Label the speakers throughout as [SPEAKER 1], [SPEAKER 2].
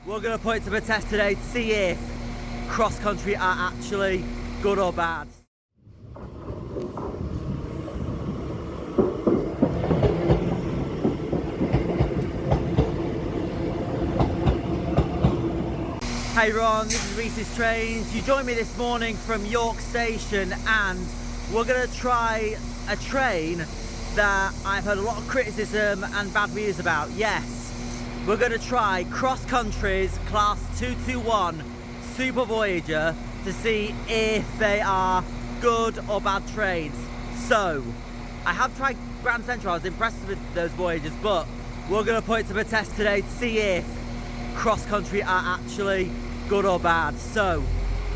[SPEAKER 1] We're going to put it to the test today to see if cross-country are actually good or bad. Hey Ron, this is Reece's Trains. You joined me this morning from York Station and we're going to try a train that I've heard a lot of criticism and bad reviews about. Yes, we're going to try CrossCountry's Class 221 Super Voyager to see if they are good or bad trains. So, I have tried Grand Central, I was impressed with those Voyagers, but we're going to put it to the test today to see if cross-country are actually good or bad. So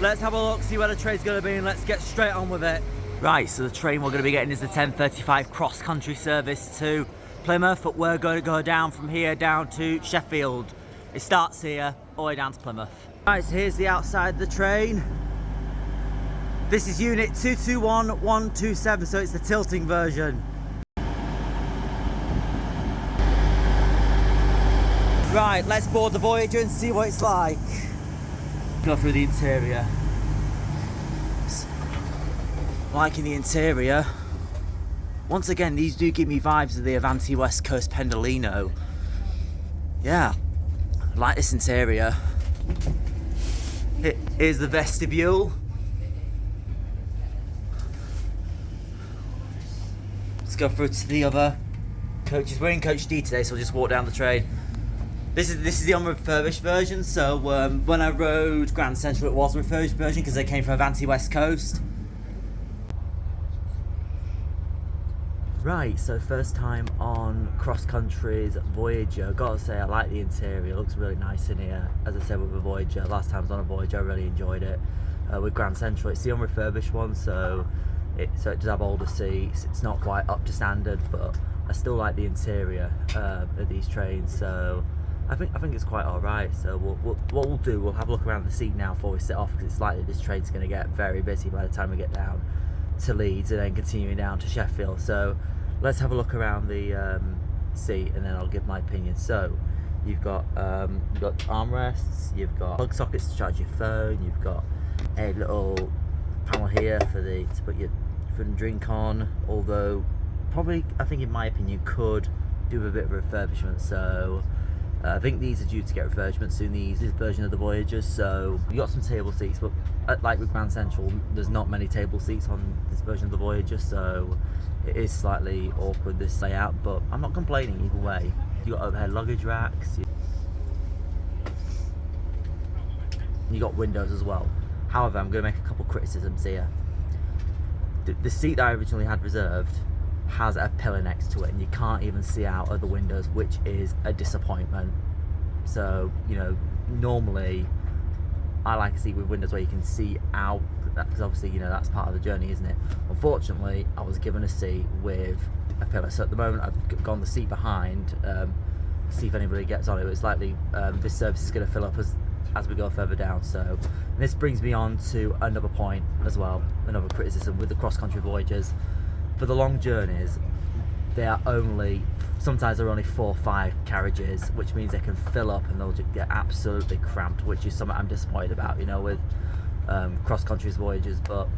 [SPEAKER 1] let's have a look, see where the train's going to be, and let's get straight on with it. Right, so the train we're going to be getting is the 10:35 cross-country service to Plymouth, but we're going to go down from here down to Sheffield. It starts here all the way down to Plymouth. Right, so here's the outside of the train. This is unit 221127, so it's the tilting version. Right, let's board the Voyager and see what it's like. Go through the interior. Liking the interior. Once again, these do give me vibes of the Avanti West Coast Pendolino. Yeah, I like this interior. Here's the vestibule. Let's go through to the other coaches. We're in Coach D today, so we'll just walk down the train. This is the unrefurbished version, so when I rode Grand Central it was a refurbished version because they came from Avanti West Coast. Right, so first time on CrossCountry's Voyager. Gotta say I like the interior, it looks really nice in here. As I said with the Voyager, last time I was on a Voyager I really enjoyed it. With Grand Central it's the unrefurbished one, so it does have older seats. It's not quite up to standard, but I still like the interior of these trains, so I think it's quite alright. So what we'll do, we'll have a look around the seat now before we set off, because it's likely this train's going to get very busy by the time we get down to Leeds and then continuing down to Sheffield. So let's have a look around the seat and then I'll give my opinion. So you've got armrests, you've got plug sockets to charge your phone, you've got a little panel here to put your food and drink on, although probably I think in my opinion could do a bit of refurbishment. So I think these are due to get refurbishment soon, this version of the Voyagers. So you got some table seats, but like with Grand Central, there's not many table seats on this version of the Voyager, so it is slightly awkward, this layout, but I'm not complaining either way. You got overhead luggage racks, you got windows as well. However, I'm going to make a couple criticisms here. The seat that I originally had reserved has a pillar next to it and you can't even see out of the windows, which is a disappointment. So, you know, normally I like a seat with windows where you can see out, because obviously, you know, that's part of the journey, isn't it? Unfortunately, I was given a seat with a pillar, so at the moment I've gone the seat behind, see if anybody gets on it. It's likely this service is going to fill up as we go further down. So this brings me on to another point as well, another criticism with the cross-country Voyagers. For the long journeys, sometimes they're only 4 or 5 carriages, which means they can fill up and they'll just get absolutely cramped, which is something I'm disappointed about, you know, with cross-country's Voyagers. But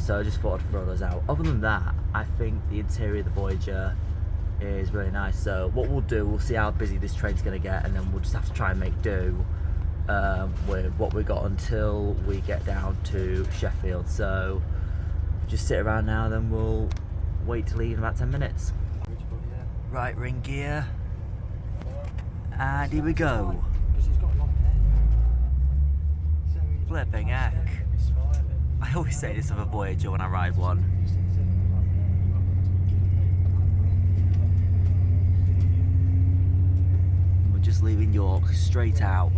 [SPEAKER 1] so I just thought I'd throw those out. Other than that, I think the interior of the Voyager is really nice. So what we'll do, we'll see how busy this train's going to get, and then we'll just have to try and make do with what we got until we get down to Sheffield. So just sit around now, then we'll wait to leave in about 10 minutes. Right, ring gear, and here we go. Flipping heck. I always say this of a Voyager when I ride one. We're just leaving York, straight out.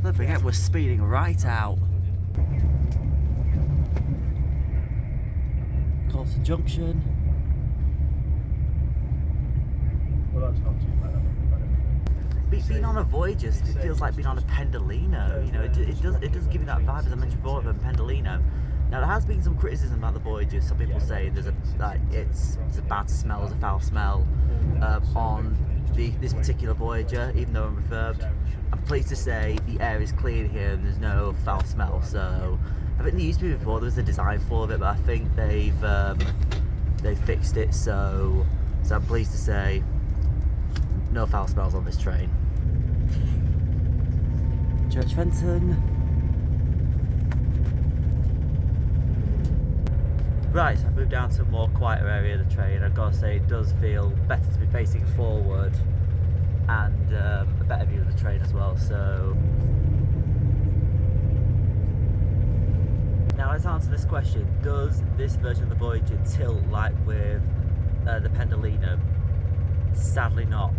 [SPEAKER 1] Flipping heck, we're speeding right out. Colton Junction.
[SPEAKER 2] Well, that's not too bad.
[SPEAKER 1] Being on a Voyager, it feels like being on a Pendolino. You know, it does give you that vibe, as I mentioned before, of a Pendolino. Now there has been some criticism about the Voyager. Some people say there's it's a bad smell, there's a foul smell on this particular Voyager, even though I'm refurbed. I'm pleased to say the air is clean here and there's no foul smell. So I think there used to be before there was a design flaw of it, but I think they've fixed it. So I'm pleased to say no foul smells on this train. Church Fenton. Right, so I've moved down to a more quieter area of the train. I've got to say it does feel better to be facing forward and a better view of the train as well. So now let's answer this question. Does this version of the Voyager tilt like with the Pendolino? Sadly not,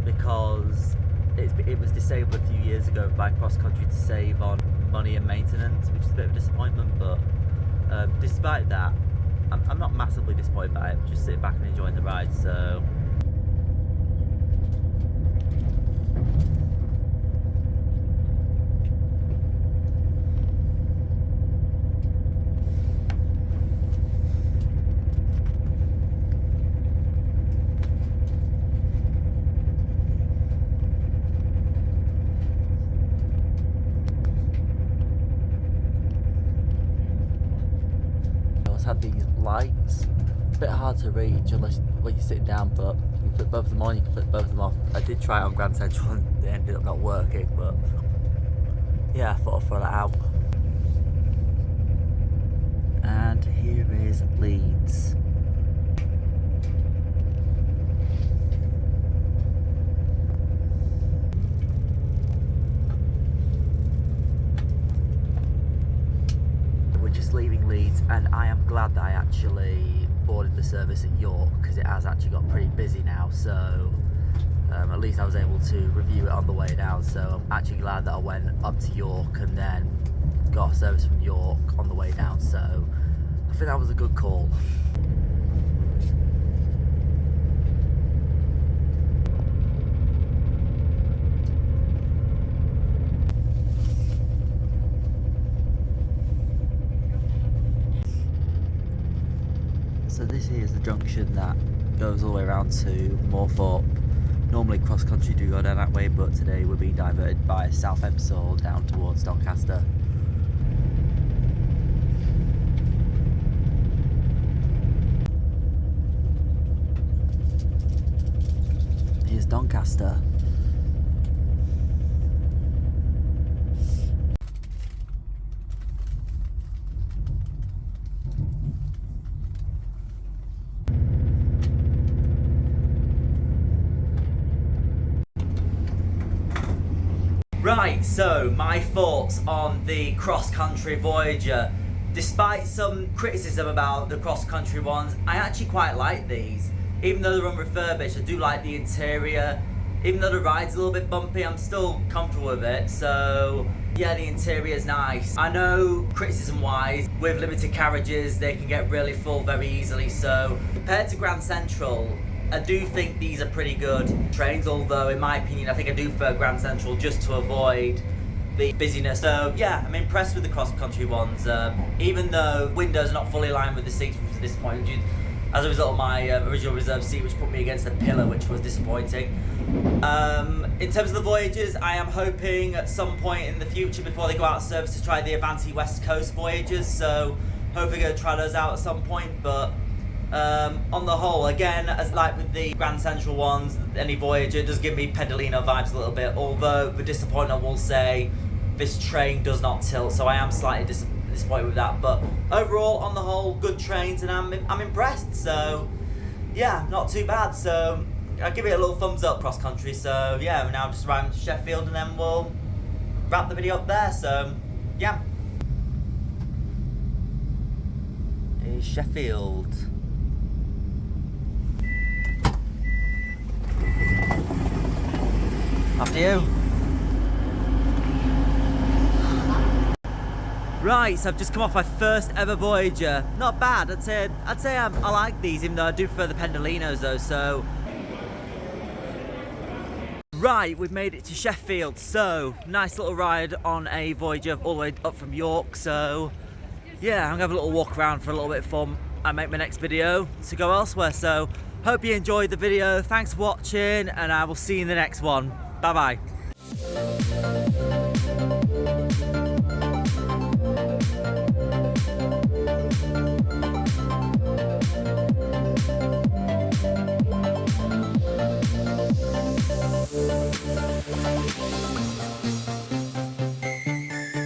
[SPEAKER 1] because it was disabled a few years ago by CrossCountry to save on money and maintenance, which is a bit of a disappointment, but despite that, I'm not massively disappointed by it, just sitting back and enjoying the ride. So had these lights. It's a bit hard to reach unless when you're sitting down, but you can flip both of them on, you can flip both of them off. I did try it on Grand Central and it ended up not working, but yeah, I thought I'd throw that out. And here is Leeds. Just leaving Leeds, and I am glad that I actually boarded the service at York, because it has actually got pretty busy now. So at least I was able to review it on the way down. So I'm actually glad that I went up to York and then got a service from York on the way down. So I think that was a good call. So this here is the junction that goes all the way around to Moorthorpe. Normally CrossCountry do go down that way, but today we're being diverted by South Epsom down towards Doncaster. Here's Doncaster. Right, so my thoughts on the CrossCountry Voyager. Despite some criticism about the CrossCountry ones, I actually quite like these. Even though they're unrefurbished, I do like the interior. Even though the ride's a little bit bumpy, I'm still comfortable with it. So yeah, the interior's nice. I know criticism-wise, with limited carriages, they can get really full very easily. So compared to Grand Central, I do think these are pretty good trains, although in my opinion I think I do prefer Grand Central just to avoid the busyness. So yeah, I'm impressed with the cross-country ones, even though windows are not fully aligned with the seats, which was disappointing as a result of my original reserve seat, which put me against a pillar, which was disappointing. In terms of the Voyagers, I am hoping at some point in the future before they go out of service to try the Avanti West Coast Voyagers, so hopefully going to try those out at some point. But on the whole, again, as like with the Grand Central ones, any Voyager does give me Pendolino vibes a little bit, although the disappointment I will say, this train does not tilt, so I am slightly disappointed with that. But overall, on the whole, good trains, and I'm impressed. So yeah, not too bad. So I'll give it a little thumbs up, cross country. So yeah, we're now just arriving to Sheffield, and then we'll wrap the video up there. So yeah, here's Sheffield. After you. Right, so I've just come off my first ever Voyager. Not bad. I'd say I like these, even though I do prefer the Pendolinos though. So right, we've made it to Sheffield. So nice little ride on a Voyager all the way up from York. So yeah, I'm gonna have a little walk around for a little bit of fun and make my next video to go elsewhere. So hope you enjoyed the video. Thanks for watching, and I will see you in the next one. Bye bye.